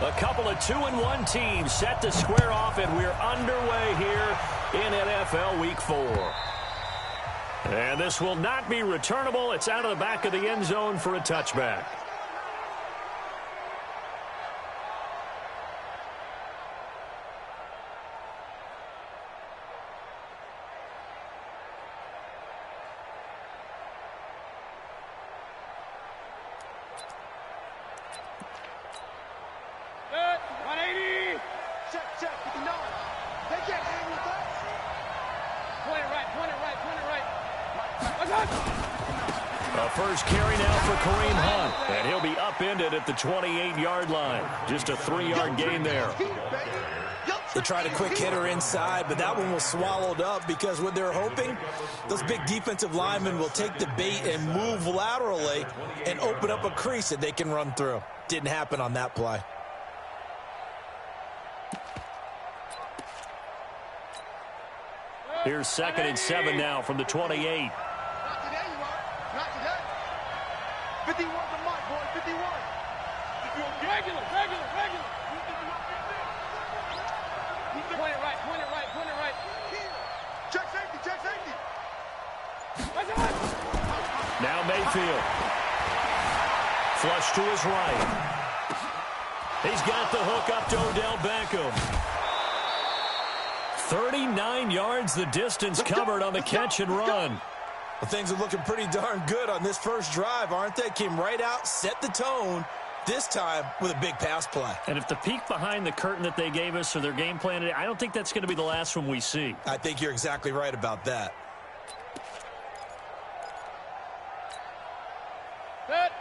A couple of 2-1 teams set to square off, and we're underway here in NFL Week 4. And this will not be returnable. It's out of the back of the end zone for a touchback. First carry now for Kareem Hunt, and he'll be upended at the 28-yard line. Just a 3-yard gain there. They tried a quick hitter inside, but that one was swallowed up because what they're hoping, those big defensive linemen will take the bait and move laterally and open up a crease that they can run through. Didn't happen on that play. Here's 2nd and 7 now from the 28. 51 to Mike, boy, 51. Regular. Point it right. Check safety. Now Mayfield. Flush to his right. He's got the hook up to Odell Beckham. 39 yards the distance covered on the catch and run. Well, things are looking pretty darn good on this first drive, aren't they? Came right out, set the tone, this time with a big pass play. And if the peek behind the curtain that they gave us or their game plan today, I don't think that's going to be the last one we see. I think you're exactly right about that.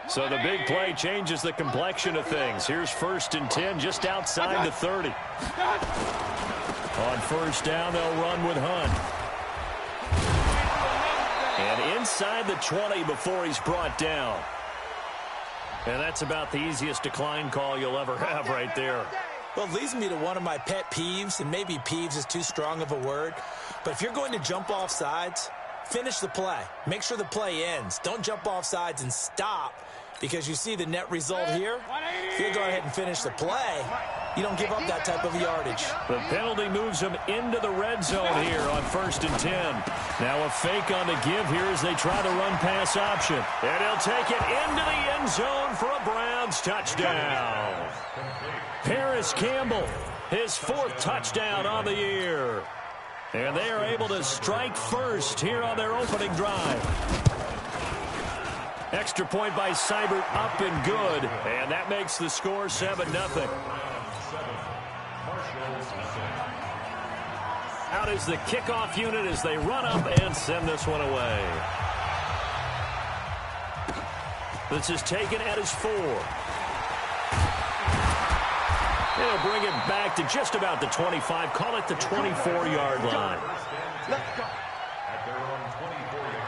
So the big play changes the complexion of things. Here's 1st and 10 just outside the 30. On first down, they'll run with Hunt. And inside the 20 before he's brought down. And that's about the easiest decline call you'll ever have right there. Well, it leads me to one of my pet peeves, and maybe peeves is too strong of a word. But if you're going to jump off sides, finish the play. Make sure the play ends. Don't jump off sides and stop because you see the net result here. If you go ahead and finish the play, you don't give up that type of yardage. The penalty moves them into the red zone here on 1st and 10. Now a fake on the give here as they try the run-pass option. And he'll take it into the end zone for a Browns touchdown. Paris Campbell, his 4th touchdown on the year. And they are able to strike first here on their opening drive. Extra point by Seibert, up and good. And that makes the score 7-0. Out is the kickoff unit as they run up and send this one away. This is taken at his 4. They'll bring it back to just about the 25. Call it the 24-yard line. Let's go. At their own 24-yard line.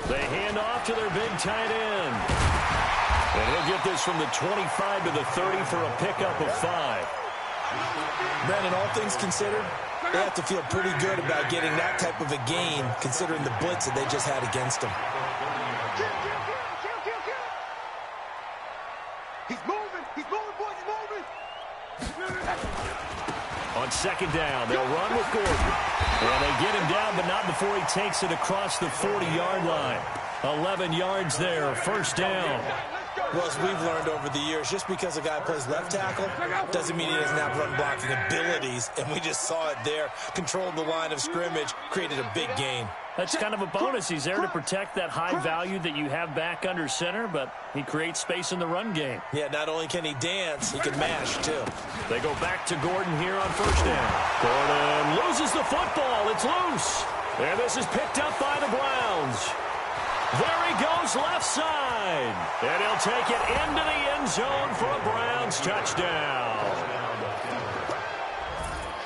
They hand off to their big tight end. And he'll get this from the 25 to the 30 for a pickup of 5. Brandon, all things considered, they have to feel pretty good about getting that type of a gain considering the blitz that they just had against them. He's moving, boys, he's moving. On 2nd down, they'll run with Gordon. And they get him down, but not before he takes it across the 40-yard line. 11 yards there, 1st down. Well, as we've learned over the years, just because a guy plays left tackle doesn't mean he doesn't have run blocking abilities, and we just saw it there. Controlled the line of scrimmage, created a big gain. That's kind of a bonus. He's there to protect that high value that you have back under center, but he creates space in the run game. Yeah, not only can he dance, he can mash, too. They go back to Gordon here on 1st down. Gordon loses the football. It's loose. And this is picked up by the Browns. There he goes left side. And he'll take it into the end zone for a Browns touchdown.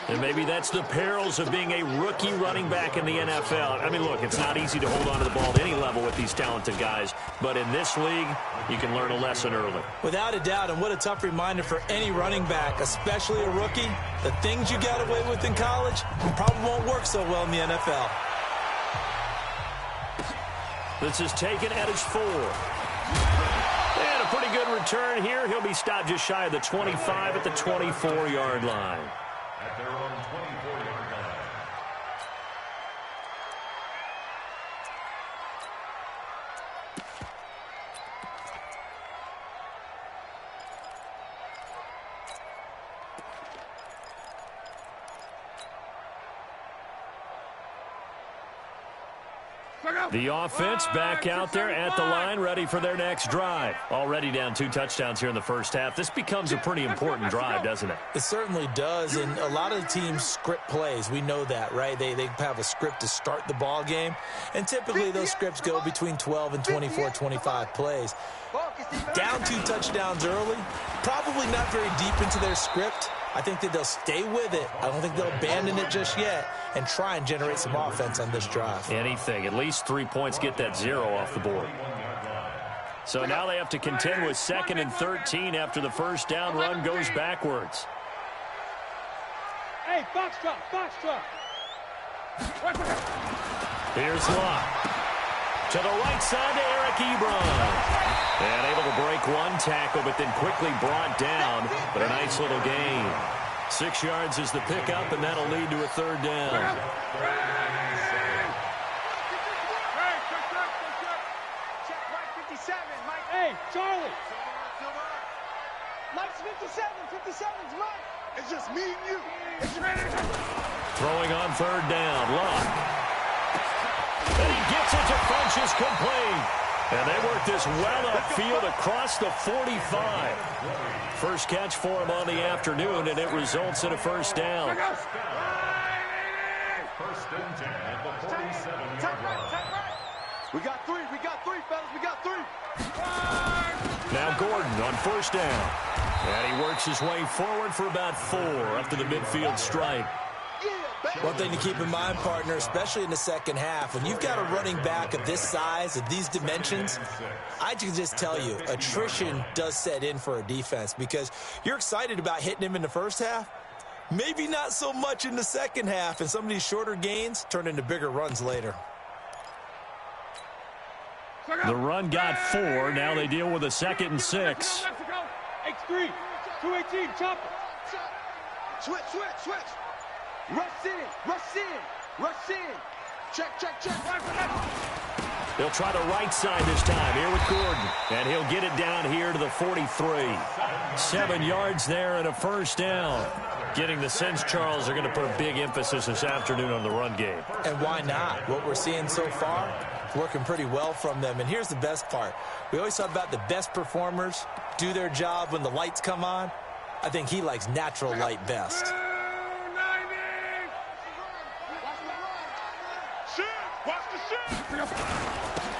And maybe that's the perils of being a rookie running back in the NFL. I mean, look, it's not easy to hold on to the ball at any level with these talented guys. But in this league, you can learn a lesson early. Without a doubt, and what a tough reminder for any running back, especially a rookie. The things you got away with in college probably won't work so well in the NFL. This is taken at his 4. And a pretty good return here. He'll be stopped just shy of the 25 at the 24-yard line. At their own 24-yard line. The offense back out there at the line, ready for their next drive. Already down 2 touchdowns here in the first half. This becomes a pretty important drive, doesn't it? It certainly does, and a lot of the teams script plays. We know that, right? They have a script to start the ball game, and typically those scripts go between 12 and 24, 25 plays. Down 2 touchdowns early, probably not very deep into their script. I think that they'll stay with it. I don't think they'll abandon it just yet and try and generate some offense on this drive. Anything. At least 3 points, get that 0 off the board. So now they have to contend with 2nd and 13 after the first down run goes backwards. Hey, Foxtrot, Foxtrot. Here's Locke. To the right side to Eric Ebron. And able to break 1 tackle, but then quickly brought down. But a nice little gain. 6 yards is the pickup, and that'll lead to a 3rd down. Hey, Charlie. Mike's 57. 57's Mike. It's just me and you. Throwing on 3rd down. Locke. And he gets it to Funchess complete. And they work this well upfield across the 45. First catch for him on the afternoon, and it results in a 1st down. First and 10 at the 47-yard line. We got 3, fellas. We got 3. Now Gordon on 1st down. And he works his way forward for about 4 after the midfield strike. One thing to keep in mind, partner, especially in the second half, when you've got a running back of this size, of these dimensions, I can just tell you, attrition does set in for a defense because you're excited about hitting him in the first half, maybe not so much in the second half, and some of these shorter gains turn into bigger runs later. The run got 4. Now they deal with a 2nd and 6. X3, 218, chopper. Switch. Rush in. Check. They'll try the right side this time here with Gordon. And he'll get it down here to the 43. 7 yards there and a 1st down. Getting the sense, Charles, are going to put a big emphasis this afternoon on the run game. And why not? What we're seeing so far, working pretty well from them. And here's the best part. We always talk about the best performers do their job when the lights come on. I think he likes natural light best.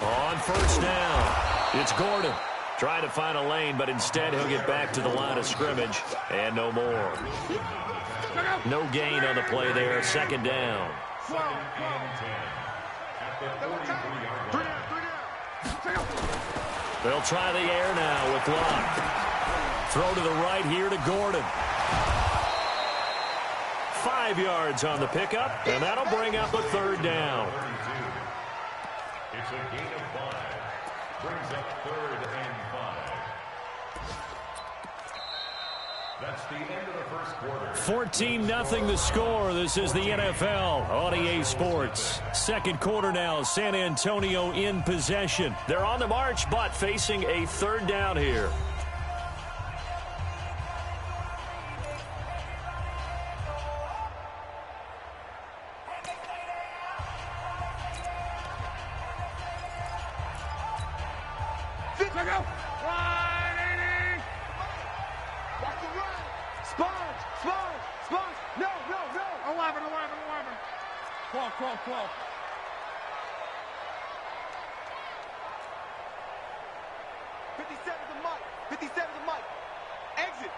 On 1st down, it's Gordon. Trying to find a lane, but instead he'll get back to the line of scrimmage. And no more. No gain on the play there. 2nd down. 2nd and 10 at the 43-yard line. They'll try the air now with Locke. Throw to the right here to Gordon. 5 yards on the pickup, and that'll bring up a 3rd down. It's a gain of 5. Brings up 3rd and 5. That's the end of the first quarter. 14-0 the score. This is the NFL on EA Sports. 2nd quarter now. San Antonio in possession. They're on the march, but facing a 3rd down here. Call. 57's the mic. 57's the mic. Exit.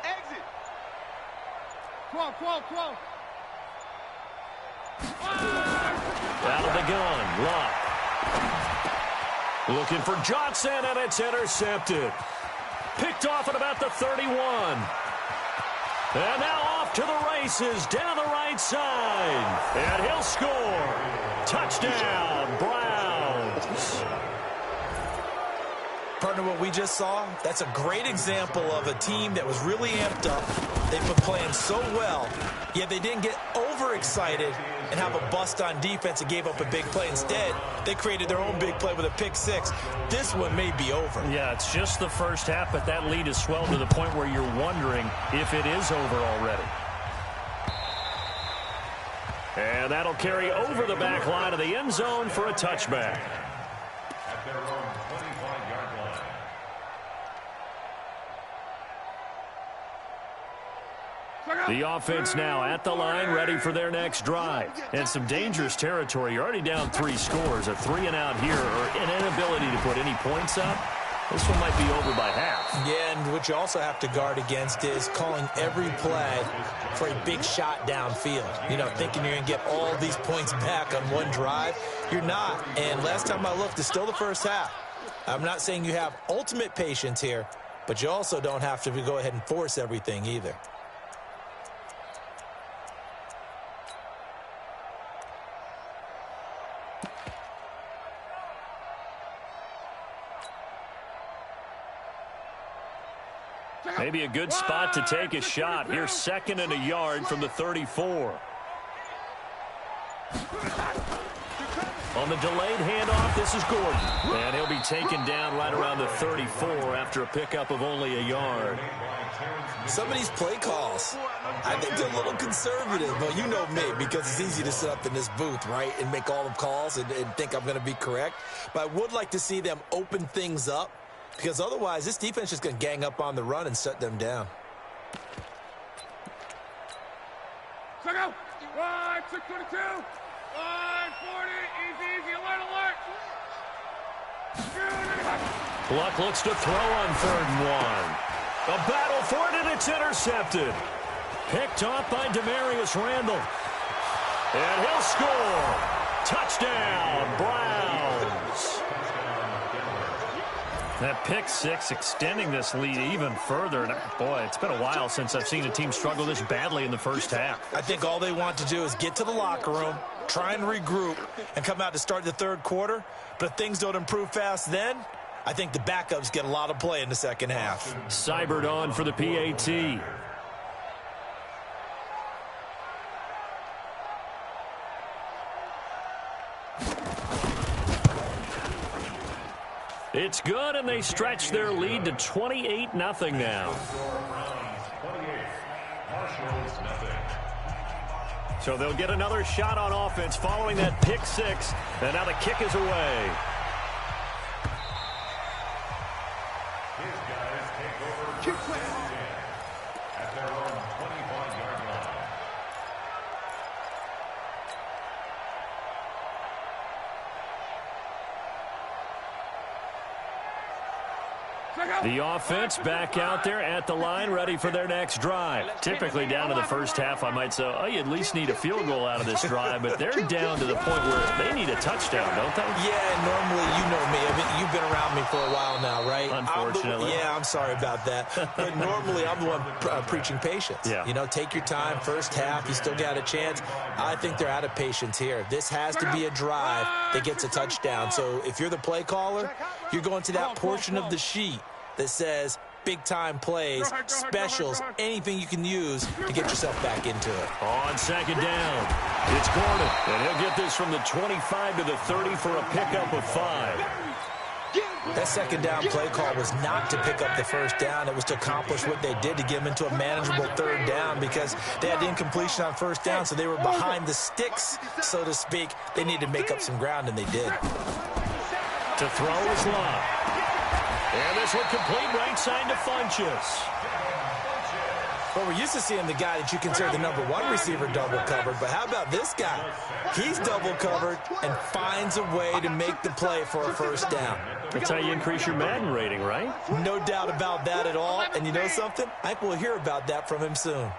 12. Out of the gun, Luck. Looking for Johnson, and it's intercepted. Picked off at about the 31. And now off to the races, down the right side. And he'll score. Touchdown, Browns. Partner, what we just saw, that's a great example of a team that was really amped up. They've been playing so well, yet they didn't get overexcited and have a bust on defense and gave up a big play. Instead, they created their own big play with a pick six. This one may be over. Yeah, it's just the first half, but that lead has swelled to the point where you're wondering if it is over already. And that'll carry over the back line of the end zone for a touchback. At their own 25-yard line. The offense now at the line, ready for their next drive. And some dangerous territory. You're already down 3 scores. A 3-and-out here, or an inability to put any points up. This one might be over by half. Yeah, and what you also have to guard against is calling every play for a big shot downfield. You know, thinking you're going to get all these points back on one drive. You're not. And last time I looked, it's still the first half. I'm not saying you have ultimate patience here, but you also don't have to go ahead and force everything either. Maybe a good spot to take a shot. Here's 2nd and a yard from the 34. On the delayed handoff, this is Gordon. And he'll be taken down right around the 34 after a pickup of only a yard. Some of these play calls, I think they're a little conservative. But you know me, because it's easy to sit up in this booth, right, and make all the calls and think I'm going to be correct. But I would like to see them open things up, because otherwise this defense is going to gang up on the run and shut them down. Check out. 622. 140. Easy, alert. Luck looks to throw on 3rd and 1. A battle for it, and it's intercepted. Picked off by Demarius Randall. And he'll score. Touchdown, Browns. That pick six extending this lead even further. And boy, it's been a while since I've seen a team struggle this badly in the first half. I think all they want to do is get to the locker room, try and regroup, and come out to start the 3rd quarter. But if things don't improve fast then, I think the backups get a lot of play in the second half. Seibert on for the PAT. It's good, and they stretch their lead to 28-0 now. So they'll get another shot on offense following that pick six, and now the kick is away. His guys take over at their own 25-yard line. The offense back out there at the line, ready for their next drive. Typically down to the first half, I might say, oh, you at least need a field goal out of this drive, but they're down to the point where they need a touchdown, don't they? Yeah, normally, you know me. I mean, you've been around me for a while now, right? Unfortunately. I'm sorry about that. But normally, I'm the one preaching patience. Yeah. You know, take your time. First half, you still got a chance. I think they're out of patience here. This has to be a drive that gets a touchdown. So if you're the play caller, you're going to that portion of the sheet that says big-time plays, specials, anything you can use to get yourself back into it. On 2nd down, it's Gordon, and he'll get this from the 25 to the 30 for a pickup of 5. That 2nd down play call was not to pick up the first down. It was to accomplish what they did, to get them into a manageable 3rd down, because they had incompletion on 1st down, so they were behind the sticks, so to speak. They needed to make up some ground, and they did. To throw is Love. And this one complete right side to Funchess. Well, we're used to seeing the guy that you consider the #1 receiver double covered, but how about this guy? He's double covered and finds a way to make the play for a 1st down. That's how you increase your Madden rating, right? No doubt about that at all. And you know something? I think we'll hear about that from him soon.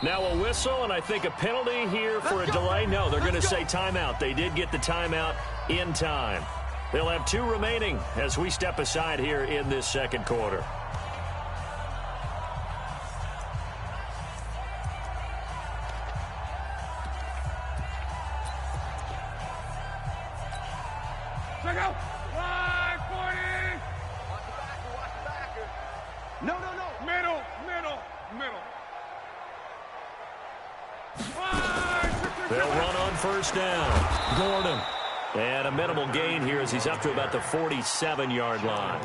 Now a whistle, and I think a penalty here for a delay. No, they're going to say timeout. They did get the timeout in time. They'll have 2 remaining as we step aside here in this second quarter. Check out. 540. Watch the backer. No. Middle. They'll run on first down. Gordon. And a minimal gain here as he's up to about the 47-yard line.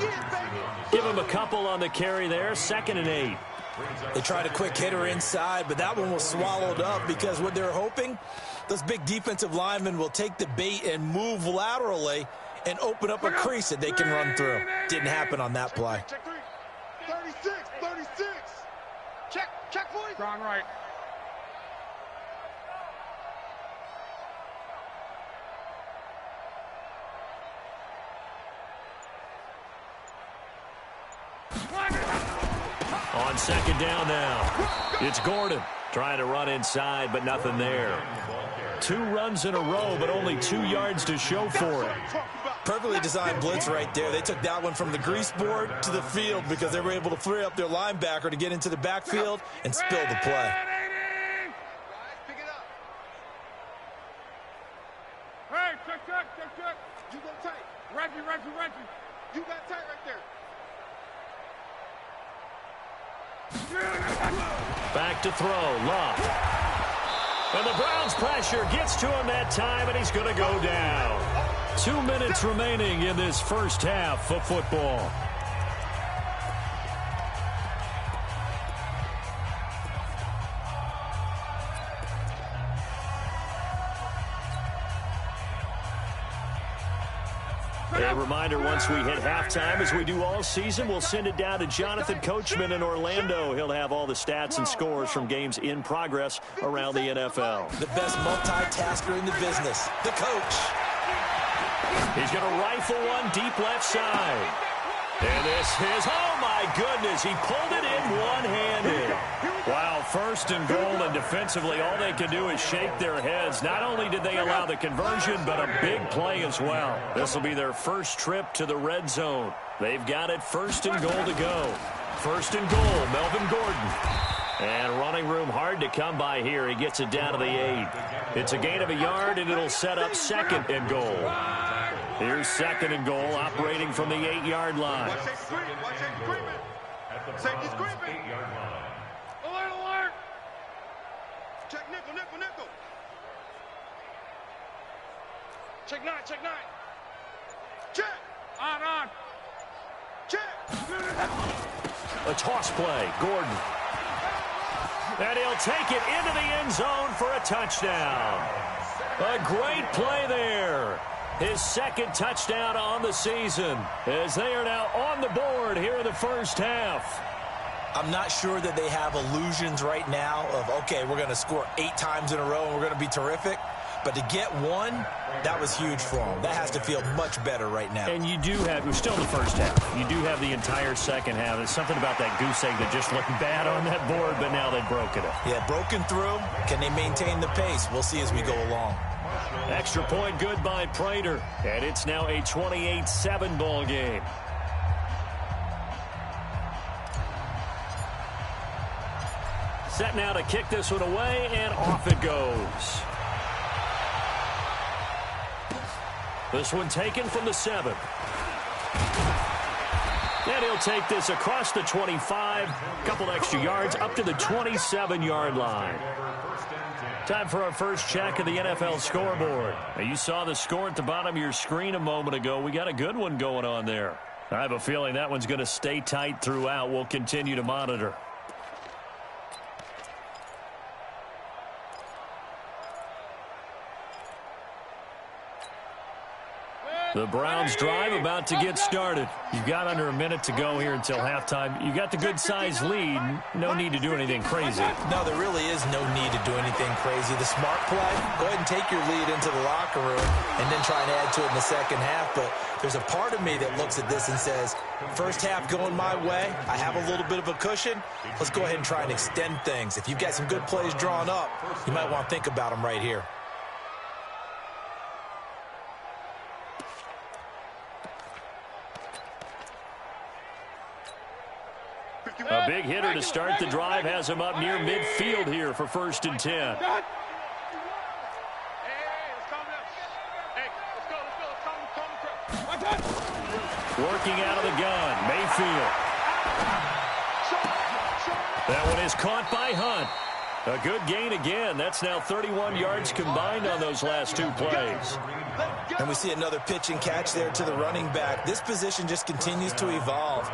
Give him a couple on the carry there. 2nd and 8. They tried a quick hitter inside, but that one was swallowed up because what they're hoping, those big defensive linemen will take the bait and move laterally and open up a crease that they can run through. Didn't happen on that play. Check 3. 36. Check 40. Strong right. On 2nd down now. It's Gordon trying to run inside, but nothing there. 2 runs in a row, but only 2 yards to show for it. Perfectly designed blitz right there. They took that one from the grease board to the field because they were able to free up their linebacker to get into the backfield and spill the play. Pick it up. Hey, check. You go tight. Reggie. You got tight right there. Back to throw. Love. And the Browns pressure gets to him that time, and he's going to go down. 2 minutes remaining in this first half of football. A reminder, once we hit halftime, as we do all season, we'll send it down to Jonathan Coachman in Orlando. He'll have all the stats and scores from games in progress around the NFL. The best multitasker in the business, the coach. He's going to rifle one deep left side. And this is, oh my goodness, he pulled it in one-handed. Wow, 1st and goal, and defensively all they can do is shake their heads. Not only did they allow the conversion, but a big play as well. This will be their first trip to the red zone. They've got it 1st and goal to go. 1st and goal, Melvin Gordon. And running room hard to come by here. He gets it down to the 8. It's a gain of a yard, and it'll set up 2nd and goal. Here's 2nd and goal, operating from the 8-yard line. Watch that screen. Safety screen. Alert. Check nickel. Check 9. Check. On. Check. A toss play, Gordon. And he'll take it into the end zone for a touchdown. A great play there. His 2nd touchdown on the season as they are now on the board here in the first half. I'm not sure that they have illusions right now of, okay, we're going to score 8 times in a row and we're going to be terrific. But to get one, that was huge for them. That has to feel much better right now. And you do have, we're still in the first half. You do have the entire second half. There's something about that goose egg that just looked bad on that board, but now they've broken it. Yeah, broken through. Can they maintain the pace? We'll see as we go along. Extra point good by Prater. And it's now a 28-7 ball game. Set now to kick this one away, and off it goes. This one taken from the 7. And he'll take this across the 25, couple extra yards, up to the 27-yard line. Time for our first check of the NFL scoreboard. Now, you saw the score at the bottom of your screen a moment ago. We got a good one going on there. I have a feeling that one's going to stay tight throughout. We'll continue to monitor. The Browns drive about to get started. You've got under a minute to go here until halftime. You got the good-sized lead. No need to do anything crazy. No, there really is no need to do anything crazy. The smart play, go ahead and take your lead into the locker room and then try and add to it in the second half. But there's a part of me that looks at this and says, first half going my way, I have a little bit of a cushion. Let's go ahead and try and extend things. If you've got some good plays drawn up, you might want to think about them right here. A big hitter to start the drive has him up near midfield here for 1st and 10. Hey, let's calm down. Hey, let's go. Working out of the gun, Mayfield. That one is caught by Hunt. A good gain again. That's now 31 yards combined on those last two plays. And we see another pitch and catch there to the running back. This position just continues to evolve.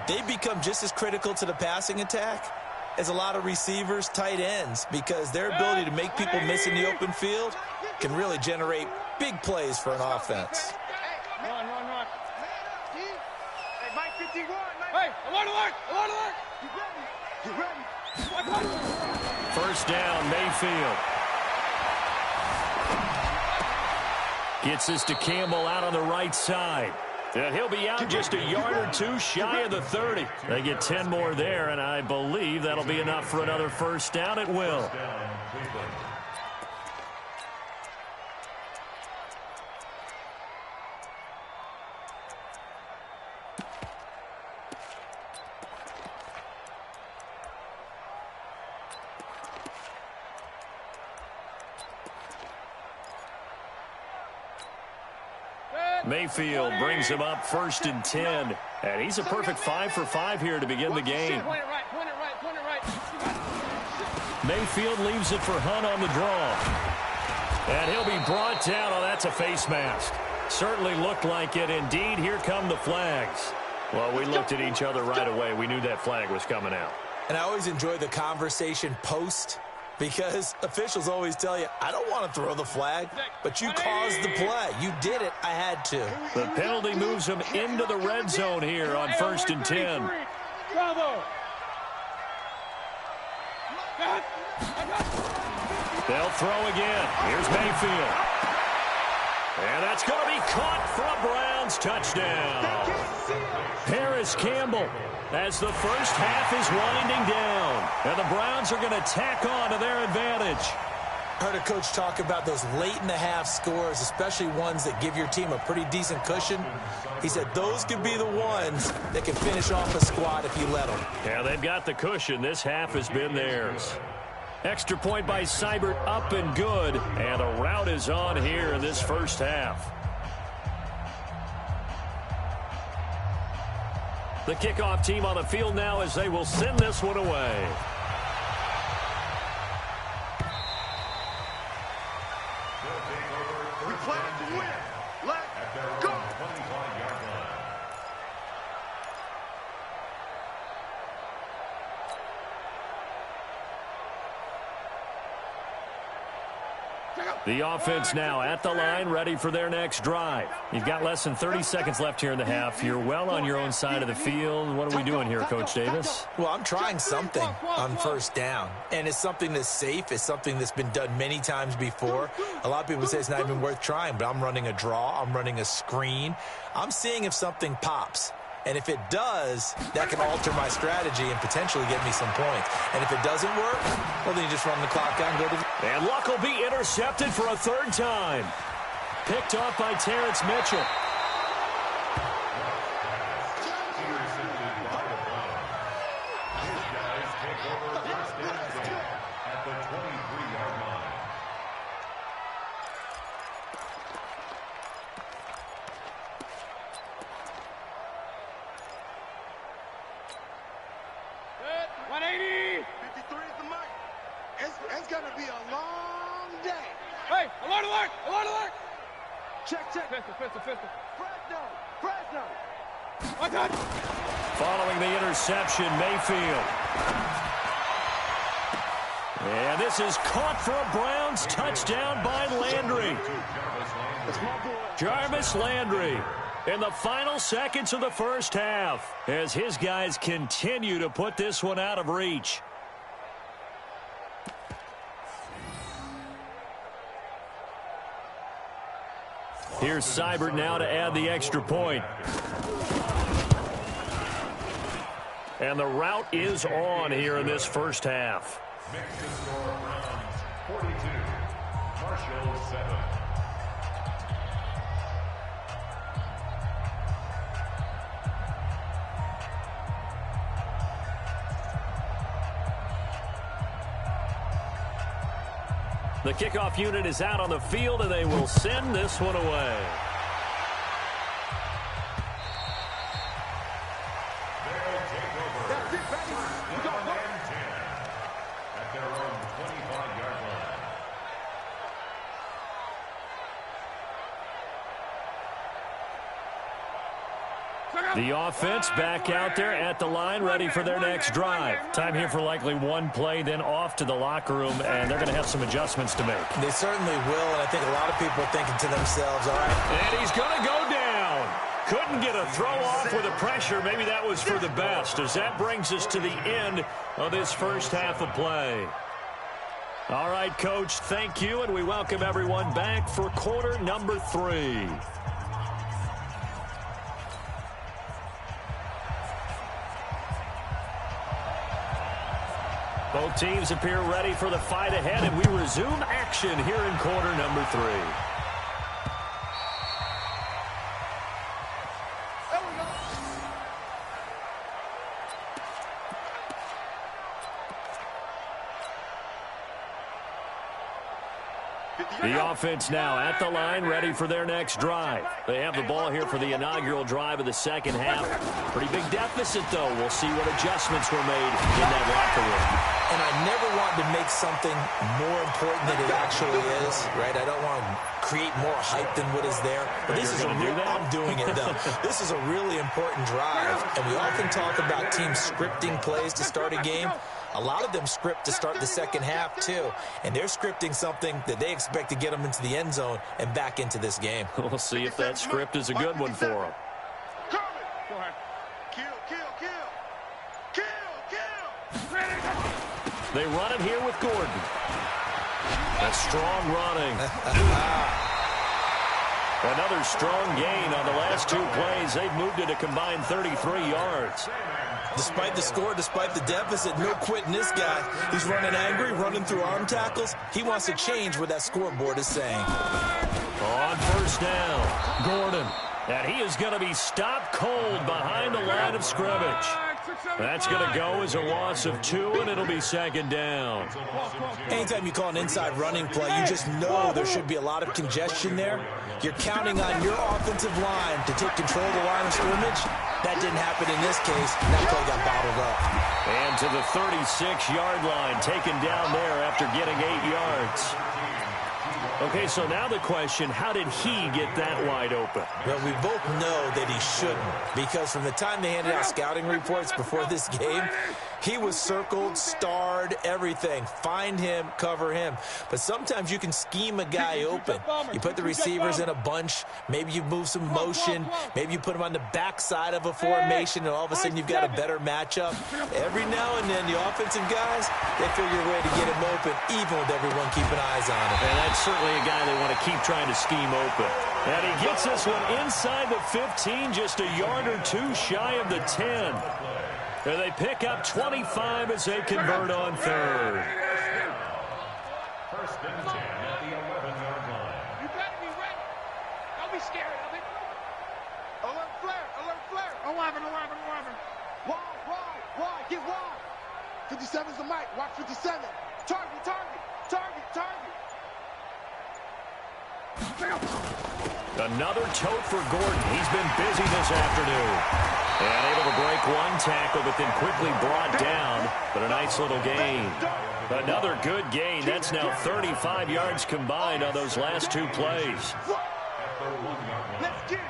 They become just as critical to the passing attack as a lot of receivers, tight ends, because their ability to make people miss in the open field can really generate big plays for an offense. Run. Hey, Mike 51, Mike. Hey, alert. You ready? First down, Mayfield. Gets this to Campbell out on the right side. And he'll be out just a yard or two shy of the 30. They get 10 more there, and I believe that'll be enough for another first down. It will. Mayfield brings him up 1st and 10. And he's a perfect 5 for 5 here to begin the game. Point it right. Mayfield leaves it for Hunt on the draw. And he'll be brought down. Oh, that's a face mask. Certainly looked like it. Indeed, here come the flags. Well, we looked at each other right away. We knew that flag was coming out. And I always enjoy the conversation post, because officials always tell you, I don't want to throw the flag, but you caused the play. You did it. I had to. The penalty moves him into the red zone here on 1st and 10. Bravo. They'll throw again. Here's Mayfield. And that's going to be caught for a Browns touchdown. Harris Campbell, as the first half is winding down. And the Browns are going to tack on to their advantage. I heard a coach talk about those late-in-the-half scores, especially ones that give your team a pretty decent cushion. He said those could be the ones that can finish off a squad if you let them. Yeah, they've got the cushion. This half has been theirs. Extra point by Seibert, up and good. And a rout is on here in this first half. The kickoff team on the field now as they will send this one away. We play to win. Let's go. The offense now at the line, ready for their next drive. You've got less than 30 seconds left here in the half. You're well on your own side of the field. What are we doing here, Coach Davis? Well, I'm trying something on first down, and it's something that's safe. It's something that's been done many times before. A lot of people say it's not even worth trying, but I'm running a draw. I'm running a screen. I'm seeing if something pops. And if it does, that can alter my strategy and potentially get me some points. And if it doesn't work, well, then you just run the clock out and go to the... And Luck will be intercepted for a third time. Picked off by Terrence Mitchell. It's going to be a long day. Hey, alert. Check. Pistol. Fresno. Following the interception, Mayfield. And this is caught for a Browns touchdown by Landry. That's my boy. Jarvis Landry in the final seconds of the first half as his guys continue to put this one out of reach. Here's Seibert now to add the extra point. And the route is on here in this first half. Makes the score Browns 42, Marshall 7. The kickoff unit is out on the field, and they will send this one away. They'll take over. That's it, baby. We got 1 and 10 at their own 25-yard line. The offense back out there at the line, ready for their next drive. Time here for likely one play, then off to the locker room, and they're going to have some adjustments to make. They certainly will, and I think a lot of people are thinking to themselves, all right. And he's going to go down. Couldn't get a throw off with the pressure. Maybe that was for the best, as that brings us to the end of this first half of play. All right, Coach, thank you, and we welcome everyone back for quarter number 3. Both teams appear ready for the fight ahead, and we resume action here in quarter number 3. The offense now at the line, ready for their next drive. They have the ball here for the inaugural drive of the second half. Pretty big deficit, though. We'll see what adjustments were made in that locker room. And I never want to make something more important than it actually is, right? I don't want to create more hype than what is there. But this is I'm doing it, though. This is a really important drive. And we often talk about teams scripting plays to start a game. A lot of them script to start the second half, too. And they're scripting something that they expect to get them into the end zone and back into this game. We'll see if that script is a good one for them. Go ahead. Kill, kill, kill. Kill, kill. They run it here with Gordon. A strong running. Another strong gain on the last 2 plays. They've moved it a combined 33 yards. Despite the score, despite the deficit, no quitting this guy. He's running angry, running through arm tackles. He wants to change what that scoreboard is saying. On first down, Gordon. And he is going to be stopped cold behind the line of scrimmage. That's going to go as a loss of 2, and it'll be second down. Anytime you call an inside running play, you just know there should be a lot of congestion there. You're counting on your offensive line to take control of the line of scrimmage. That didn't happen in this case. That play got bottled up. And to the 36-yard line, taken down there after getting 8 yards. Okay, so now the question, how did he get that wide open? Well, we both know that he shouldn't, because from the time they handed out scouting reports before this game, he was circled, starred, everything. Find him, cover him. But sometimes you can scheme a guy open. You put the receivers in a bunch. Maybe you move some motion. Maybe you put him on the backside of a formation, and all of a sudden you've got a better matchup. Every now and then, the offensive guys, they figure a way to get him open, even with everyone keeping eyes on him. And that's certainly a guy they want to keep trying to scheme open. And he gets this one inside the 15, just a yard or 2 shy of the 10. And they pick up 25 as they convert on third. First and 10 at the 11-yard line. You better be ready. Don't be scared of it. Alert flare, alert flare. 11. Wide, get wide. 57's the mic, watch 57. Target. Another tote for Gordon. He's been busy this afternoon. And able to break one tackle, but then quickly brought down. But a nice little gain. Another good gain. That's now 35 yards combined on those last 2 plays. Let's get it.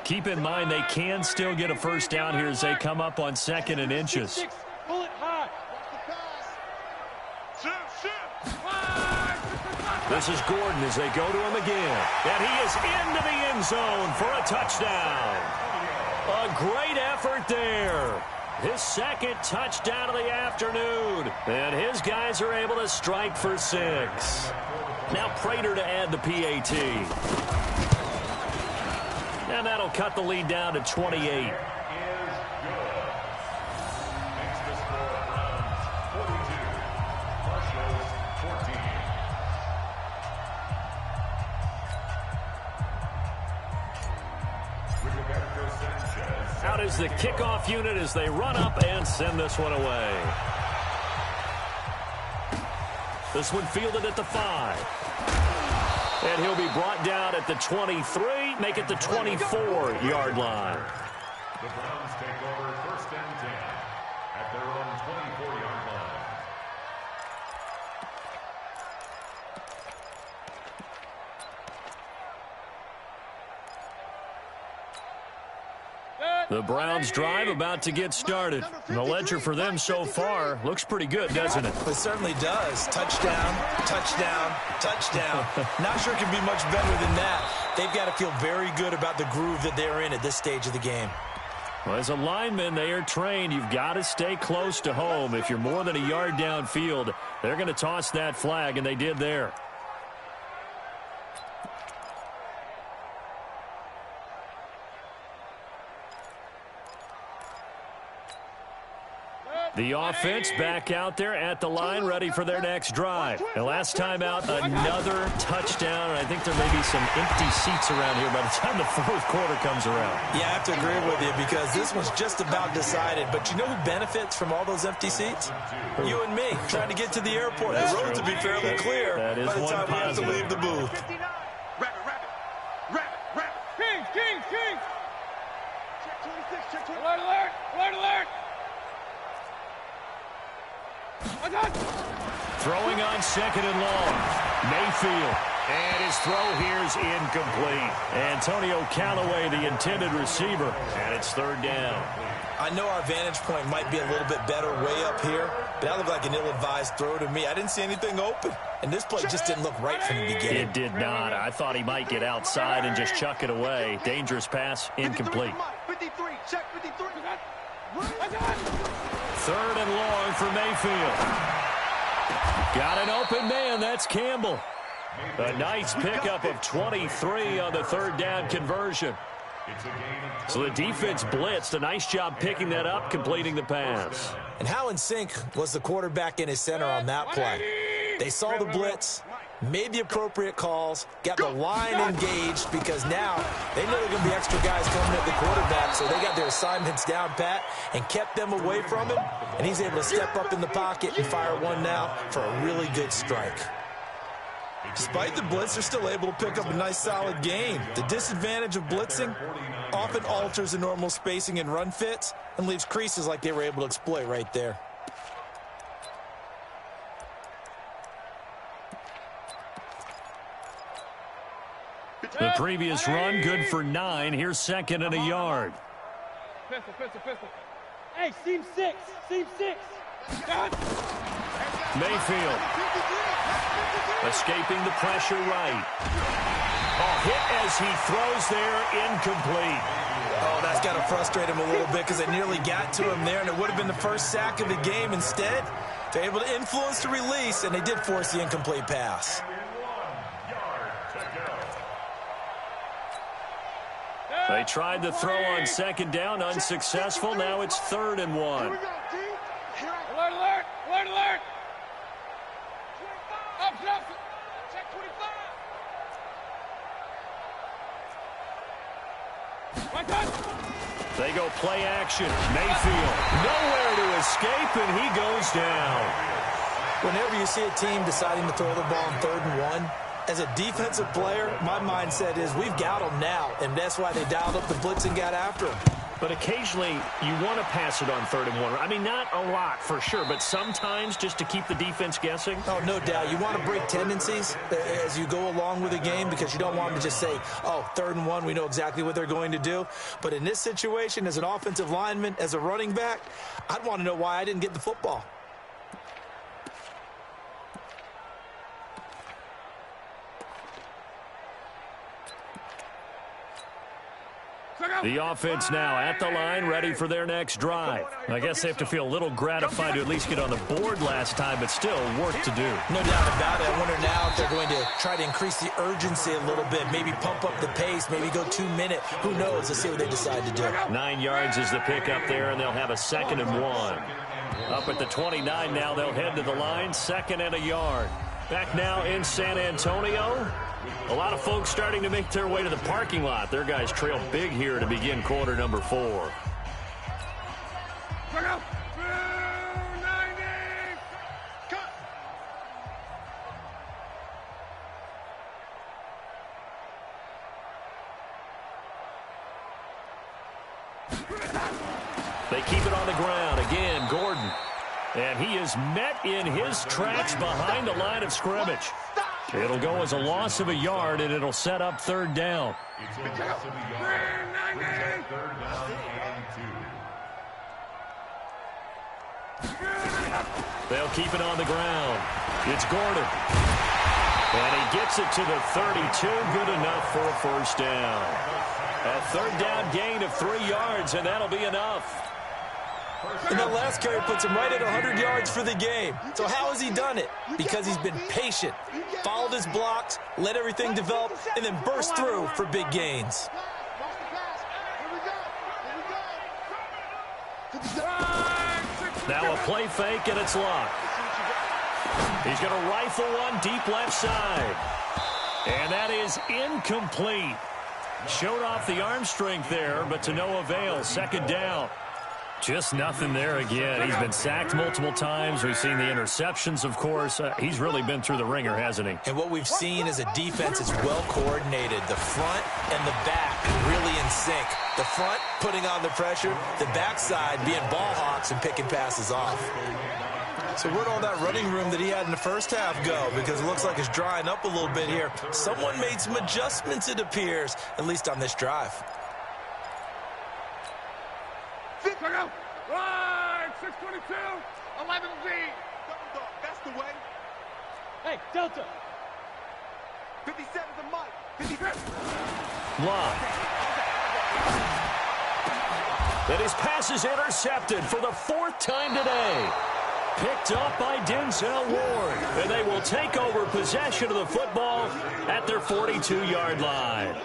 Keep in mind they can still get a first down here as they come up on 2nd and inches. Pull it high. This is Gordon as they go to him again. And he is into the end zone for a touchdown. A great effort there. His 2nd touchdown of the afternoon. And his guys are able to strike for 6. Now Prater to add the PAT. And that'll cut the lead down to 28. Out is the kickoff unit as they run up and send this one away. This one fielded at the 5. And he'll be brought down at the 23, make it the 24-yard line. The Browns take over 1st and 10 at their own 24-yard line. The Browns drive about to get started. The ledger for them so far looks pretty good, doesn't it? It certainly does. Touchdown, touchdown, touchdown. Not sure it can be much better than that. They've got to feel very good about the groove that they're in at this stage of the game. Well, as a lineman, they are trained. You've got to stay close to home. If you're more than a yard downfield, they're going to toss that flag, and they did there. The offense back out there at the line, ready for their next drive. And last time out, another touchdown. And I think there may be some empty seats around here by the time the 4th quarter comes around. Yeah, I have to agree with you because this one's just about decided. But you know who benefits from all those empty seats? You and me, trying to get to the airport. The road to be fairly clear that is by the time we have to positive. leave the booth. King. Alert, alert, alert, alert. Throwing on 2nd and long. Mayfield. And his throw here is incomplete. Antonio Callaway, the intended receiver. And it's 3rd down. I know our vantage point might be a little bit better way up here, but that looked like an ill-advised throw to me. I didn't see anything open, and this play just didn't look right from the beginning. It did not. I thought he might get outside and just chuck it away. Dangerous pass, incomplete. 53, check 53. 3rd and long for Mayfield. Got an open man. That's Campbell. A nice pickup of 23 on the 3rd down conversion. So the defense blitzed. A nice job picking that up, completing the pass. And how in sync was the quarterback in his center on that play? They saw the blitz, made the appropriate calls, got the line engaged because now they know there are going to be extra guys coming at the quarterback, so they got their assignments down pat and kept them away from him, and he's able to step up in the pocket and fire one now for a really good strike. Despite the blitz, they're still able to pick up a nice solid gain. The disadvantage of blitzing often alters the normal spacing and run fits and leaves creases like they were able to exploit right there. The previous run, good for 9. Here's 2nd and a yard. Pistol. Hey, seam 6. Mayfield. Escaping the pressure right. Hit as he throws there, incomplete. Oh, that's got to frustrate him a little bit because they nearly got to him there, and it would have been the first sack of the game. Instead, they're able to influence the release, and they did force the incomplete pass. They tried the throw on 2nd down, unsuccessful. Now it's 3rd and 1. Alert. Up. Check 25. They go play action. Mayfield nowhere to escape, and he goes down. Whenever you see a team deciding to throw the ball on 3rd and 1, as a defensive player, my mindset is we've got them now, and that's why they dialed up the blitz and got after them. But occasionally, you want to pass it on 3rd and 1. I mean, not a lot for sure, but sometimes just to keep the defense guessing. Oh, no doubt. You want to break tendencies as you go along with the game because you don't want them to just say, oh, 3rd and 1, we know exactly what they're going to do. But in this situation, as an offensive lineman, as a running back, I'd want to know why I didn't get the football. The offense now at the line, ready for their next drive. I guess they have to feel a little gratified to at least get on the board last time, but still work to do. No doubt about it. I wonder now if they're going to try to increase the urgency a little bit, maybe pump up the pace, maybe go 2-minute. Who knows? Let's see what they decide to do. 9 yards is the pick up there, and they'll have a 2nd and 1. Up at the 29 now, they'll head to the line, 2nd and a yard. Back now in San Antonio. A lot of folks starting to make their way to the parking lot. Their guys trail big here to begin quarter number 4. They keep it on the ground. Again, Gordon. And he is met in his tracks behind the line of scrimmage. It'll go as a loss of a yard, and it'll set up 3rd down. It's a loss of a yard. Brings up 3rd down and 2. They'll keep it on the ground. It's Gordon. And he gets it to the 32. Good enough for a 1st down. A 3rd down gain of 3 yards, and that'll be enough. And that last carry puts him right at 100 yards for the game. So how has he done it? Because he's been patient, followed his blocks, let everything develop, and then burst through for big gains. Now a play fake, and it's locked. He's going to rifle one deep left side. And that is incomplete. Showed off the arm strength there, but to no avail. 2nd down. Just nothing there again. He's been sacked multiple times. We've seen the interceptions, of course. He's really been through the ringer, hasn't he? And what we've seen is a defense is well coordinated. The front and the back really in sync. The front putting on the pressure, the backside being ball hawks and picking passes off. So where'd all that running room that he had in the first half go? Because it looks like it's drying up a little bit here. Someone made some adjustments, it appears, at least on this drive. Right, 622, 11Z. That's the way. Hey, Delta. 57's a Mike. 55. Lock. And his pass is intercepted for the 4th time today. Picked up by Denzel Ward. And they will take over possession of the football at their 42-yard line.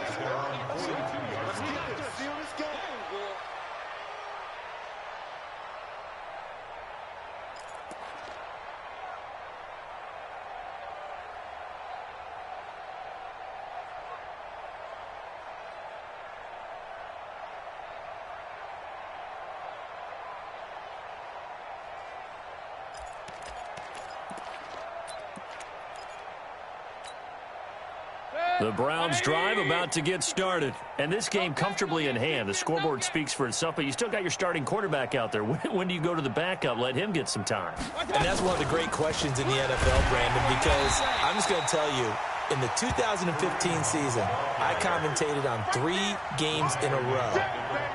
The Browns drive about to get started. And this game comfortably in hand. The scoreboard speaks for itself, but you still got your starting quarterback out there. When do you go to the backup? Let him get some time. And that's one of the great questions in the NFL, Brandon, because I'm just going to tell you, in the 2015 season, I commentated on 3 games in a row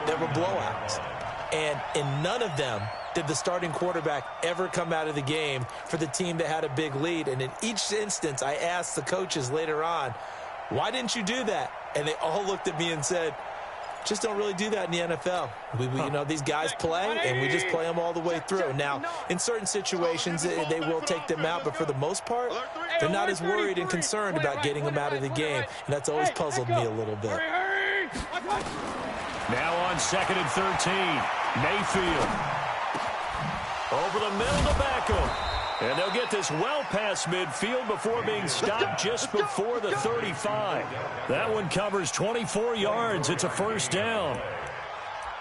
that were blowouts. And in none of them did the starting quarterback ever come out of the game for the team that had a big lead. And in each instance, I asked the coaches later on, why didn't you do that? And they all looked at me and said, just don't really do that in the NFL. You know, these guys play, and we just play them all the way through. Now, in certain situations, they will take them out, but for the most part, they're not as worried and concerned about getting them out of the game. And that's always puzzled me a little bit. Now on 2nd and 13, Mayfield. Over the middle to Beckham. And they'll get this well past midfield before being stopped just before the 35. That one covers 24 yards. It's a 1st down.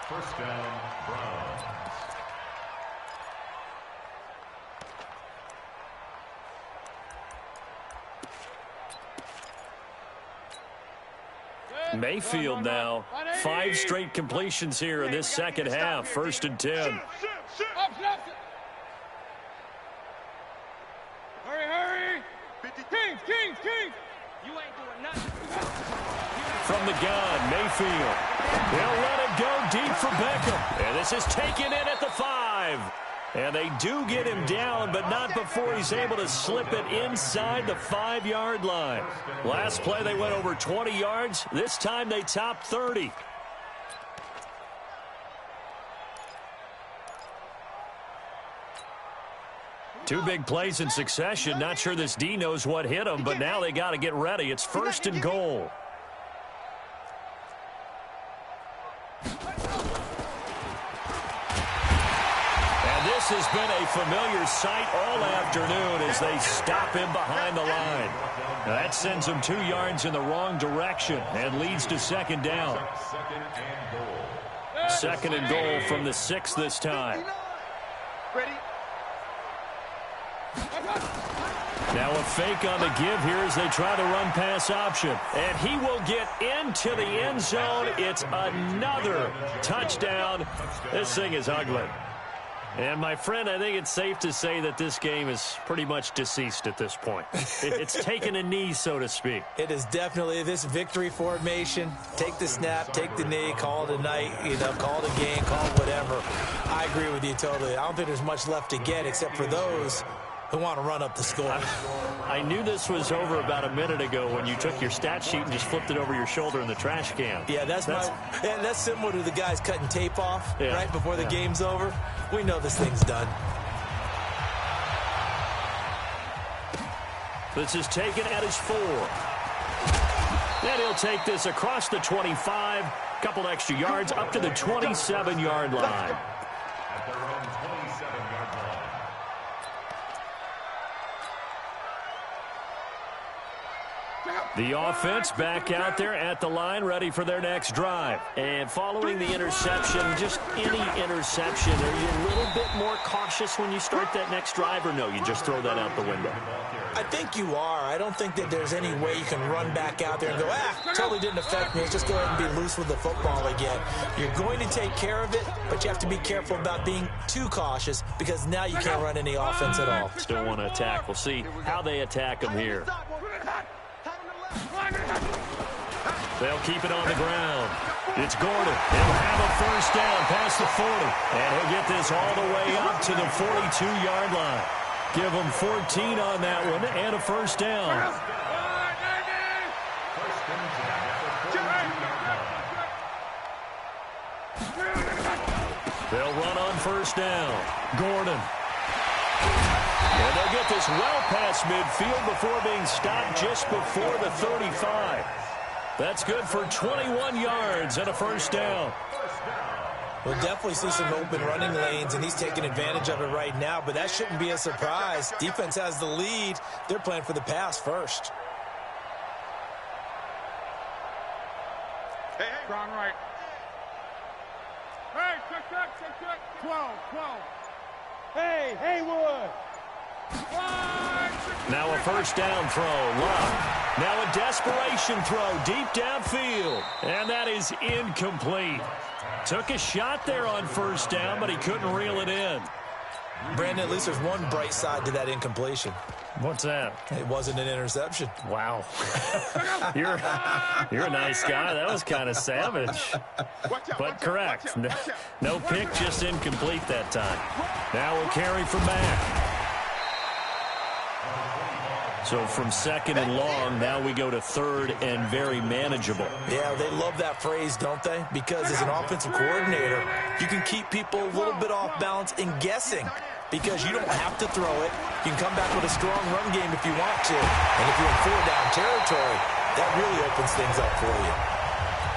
1st down, Browns. Mayfield now. 5 straight completions here in this second half. 1st and 10. Hurry. Kings. You ain't doing nothing. From the gun, Mayfield. They'll let it go deep for Beckham. And this is taken in at the 5. And they do get him down, but not before he's able to slip it inside the 5-yard line. Last play, they went over 20 yards. This time, they topped 30. Two big plays in succession. Not sure this D knows what hit him, but now they got to get ready. It's 1st and goal. This has been a familiar sight all afternoon as they stop him behind the line. That sends him 2 yards in the wrong direction and leads to 2nd down. 2nd and goal from the 6 this time. Now a fake on the give here as they try to run pass option. And he will get into the end zone. It's another touchdown. This thing is ugly. And, my friend, I think it's safe to say that this game is pretty much deceased at this point. It's taken a knee, so to speak. It is definitely this victory formation. Take the snap, take the knee, call it a night, call it a game, call it whatever. I agree with you totally. I don't think there's much left to get except for those who want to run up the score. I knew this was over about a minute ago when you took your stat sheet and just flipped it over your shoulder in the trash can. Yeah, that's similar to the guys cutting tape off right before the game's over. We know this thing's done. This is taken at his 4. And he'll take this across the 25. Couple extra yards up to the 27-yard line. At their own 27-yard line. The offense back out there at the line, ready for their next drive. And following the interception, just any interception, are you a little bit more cautious when you start that next drive, or no, you just throw that out the window? I think you are. I don't think that there's any way you can run back out there and go, totally didn't affect me. Let's just go ahead and be loose with the football again. You're going to take care of it, but you have to be careful about being too cautious because now you can't run any offense at all. Still want to attack. We'll see how they attack them here. They'll keep it on the ground. It's Gordon. He'll have a 1st down past the 40. And he'll get this all the way up to the 42-yard line. Give him 14 on that one and a 1st down. They'll run on 1st down. Gordon. And they'll get this well past midfield before being stopped just before the 35. That's good for 21 yards and a 1st down. We'll definitely see some open running lanes, and he's taking advantage of it right now, but that shouldn't be a surprise. Defense has the lead. They're playing for the pass first. Hey. Strong right. Hey, check. 12. Hey, Haywood. Now a 1st down throw. Love. Now a desperation throw deep downfield. And that is incomplete. Took a shot there on 1st down, but he couldn't reel it in. Brandon, at least there's one bright side to that incompletion. What's that? It wasn't an interception. Wow. You're a nice guy. That was kind of savage. But correct. No pick, just incomplete that time. Now a carry from back. So from 2nd and long, now we go to 3rd and very manageable. Yeah, they love that phrase, don't they? Because as an offensive coordinator, you can keep people a little bit off balance and guessing because you don't have to throw it. You can come back with a strong run game if you want to. And if you're in 4-down territory, that really opens things up for you.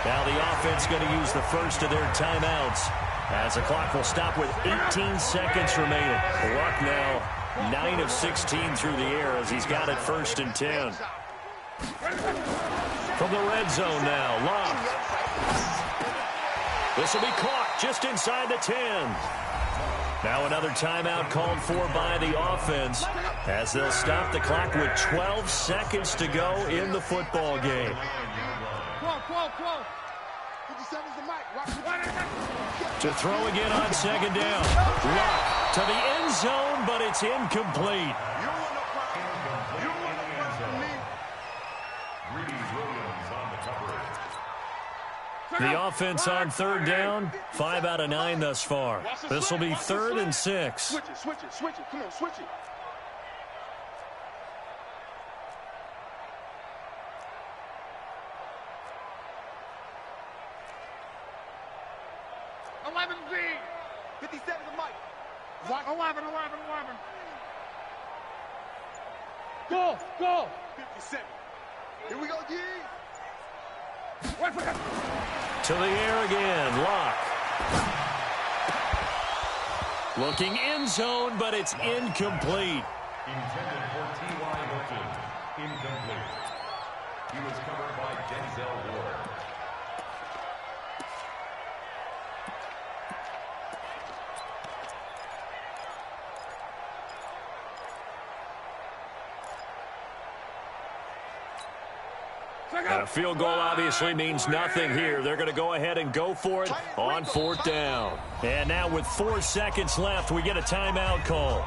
Now the offense going to use the first of their timeouts as the clock will stop with 18 seconds remaining. Luck now 9 of 16 through the air as he's got it 1st and 10. From the red zone now, Love. This will be caught just inside the 10. Now another timeout called for by the offense as they'll stop the clock with 12 seconds to go in the football game. 12. 57's the mic. Watch 57. To throw again on second down. Luck to the end zone, but it's incomplete. You don't want no problem. You don't want no problem from me. Greedy Williams on the coverage. The offense on third down, 5 out of 9 thus far. This will be 3rd and 6. Switch it, switch it, switch it. Come on, switch it. Z. 57 the mic. 11. Go, go. 57. Here we go, G. To the air again, Locke. Looking end zone, but it's incomplete. Intended for T.Y. Hilton. Incomplete. He was covered by Denzel Ward. And a field goal obviously means nothing here. They're going to go ahead and go for it on 4th down. And now with 4 seconds left, we get a timeout call.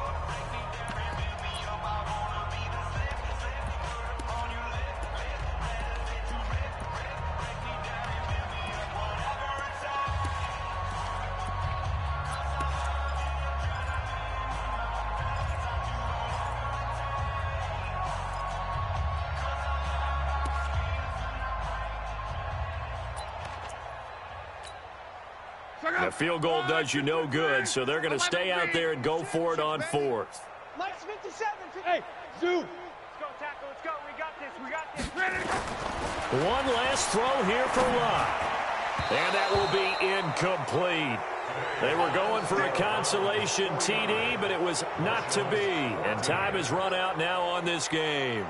The field goal does you no good, so they're going to stay out there and go for it on 4th. Mike's 57. Hey, Zoo. Let's go, tackle. Let's go. We got this. We got this. Ready to go. One last throw here for Locke. And that will be incomplete. They were going for a consolation TD, but it was not to be. And time has run out now on this game.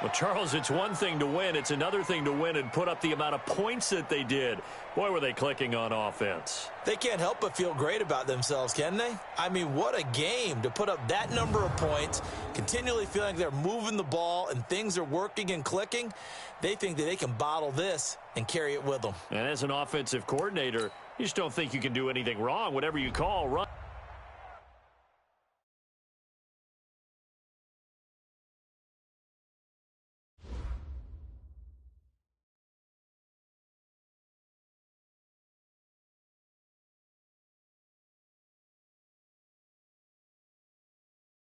Well, Charles, it's one thing to win. It's another thing to win and put up the amount of points that they did. Boy, were they clicking on offense. They can't help but feel great about themselves, can they? I mean, what a game to put up that number of points, continually feeling like they're moving the ball and things are working and clicking. They think that they can bottle this and carry it with them. And as an offensive coordinator, you just don't think you can do anything wrong. Whatever you call, run.